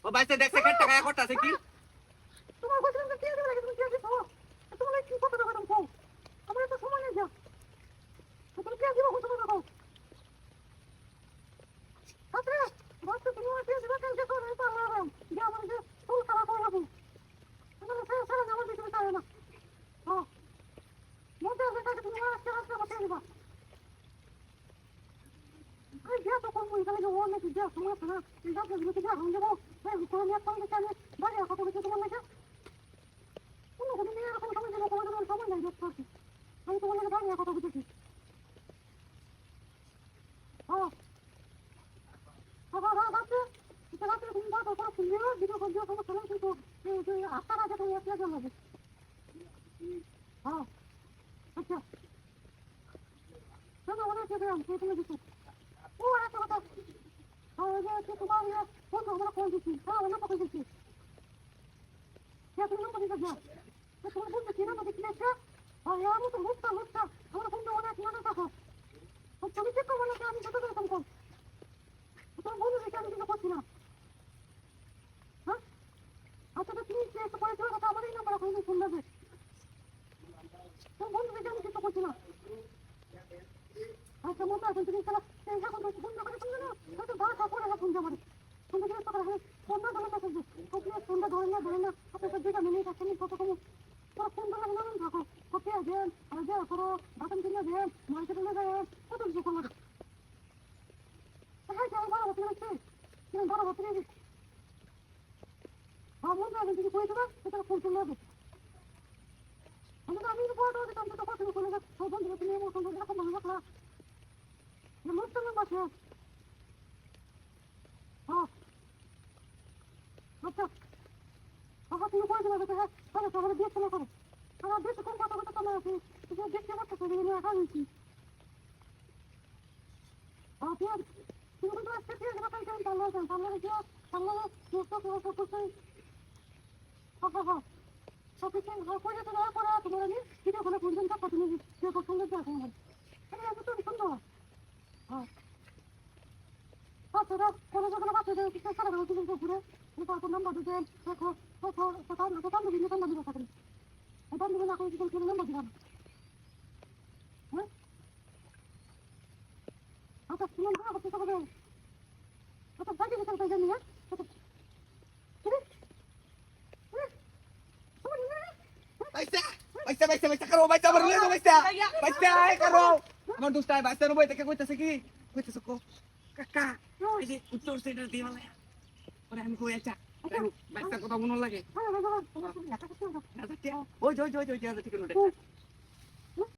ও বাইতে দেখছে কত টাকা করতেছে কি তোমার বলছিলাম যে কি দিবে লাগে তুমি কি দিছো তোমার কি কত টাকা দাম কও আমার তো সময় নেই যা তুমি কি দিবে কত টাকা কও আচ্ছা বাস তুমি আমার কি দিবে কালকে করে পারলাম যে আমার যে ফুল খাওয়া করে লাগবে তুমি সারা সারা আমার দিতে চাই না হ্যাঁ মনে আছে কাছে তুমি আমার সারা সারা দিবা আই যা তো কোন মহিলা যে ওর নাকি যা সমস্যা না এই ডাক্তার গুলো যা হয়ে যাবো এই কোন এক সঙ্গে চলে বাড়ি কত কিছু তোমার লাগে কোনো কোনো মেয়ে এরকম সময় দিলে কোনো কোনো সময় নাই দেখতে পাচ্ছি আমি তোমার লাগে বাড়ি কত বুঝেছি হ্যাঁ আবার রাতে এটা রাতে তুমি বাদ করে শুনলে ভিডিও কল দিয়ে সমস্যা নেই কিন্তু এই আটটা রাতে তুমি এক লাগে লাগে হ্যাঁ আচ্ছা চলো অনেক জায়গায় আমি তুমি দিচ্ছি ও একটা কথা যে তোমার ফোন আমরা কল দিচ্ছি হ্যাঁ আমরা কল দিচ্ছি হ্যাঁ তুমি নম্বর দিতে যাও তোমার বন্ধু কি নাম দেখি একটা আর আমি তো মুক্তা আমার বন্ধু অনেক মনে থাকো তুমি চেক করবো না আমি কত রকম কম তোমার বন্ধু দেখে আমি কিন্তু করছি না হ্যাঁ আচ্ছা তো তুমি একটু পরে চলে কথা আমার এই নাম্বার এখন ফোন দেবে তোমার বন্ধু দেখে আমি কিছু করছি না আচ্ছা মতো এখন তুমি খেলা এখন তো ফোন করে শুনবে না হয়তো বারোটা পরে ফোন যাবো ফোনটা জিজ্ঞেস করা হয় ফোনটা ধরে না করবে ফোনটা ধরে না আপনার দুইটা মিনিট আছে কত কম তোরা ফোন ধরে নাম থাকো কপি দেন আর যা করো বাটন কিনে দেন মাংস কিনে দেন কত কিছু করবো হ্যাঁ আমি বড় হতে গেছি তুমি বড় হতে গেছি আমার মনে হয় যদি করে দেবে সেটা ফোন চলে যাবে আমি বড় হতে আমি তো কথা বলে যাবো সব বন্ধু তুমি এমন সঙ্গে এরকম ভালো রাখলা মুসলমান বাসে হ্যাঁ আচ্ছা আবার তুমি করে দেবে হ্যাঁ তাহলে সবাই দিয়ে চলে করো আমার দেশে কোন কথা কথা তোমার আছে দেখতে পাচ্ছ তুমি একা হয়েছি তুমি কিন্তু আজকে দিয়ে দেবে তাই সামনে গিয়ে সামনে করছে হ্যাঁ সব কিছু করে তো দেওয়ার পরে তোমার আমি ভিডিও করে পর্যন্ত তুমি সঙ্গে দেখো আমি তো সুন্দর হ্যাঁ আচ্ছা কোনো যখন বাচ্চাদের কিছু সারা বেলা দিন ঘুরে তারপর নাম্বার দিতেন দেখো কোথাও দিলে নাম্বার দিতে থাকেন এটা দিলে না করে কিছু নাম্বার দিলাম হ্যাঁ আচ্ছা তুমি না করতে পারবে আচ্ছা বাইরে গেছেন তাই জানি হ্যাঁ বাইসা করো বাইসা আমার লয়ে বাইসা করো আমার দুষ্টায় বাইসা নবই থেকে কইতাছে কি কইতাছে কো কাকা এই যে উত্তর সাইডের দিওয়ালে পরে আমি কই আচ্ছা বাইসা কথা মনে লাগে ওই ঠিক আছে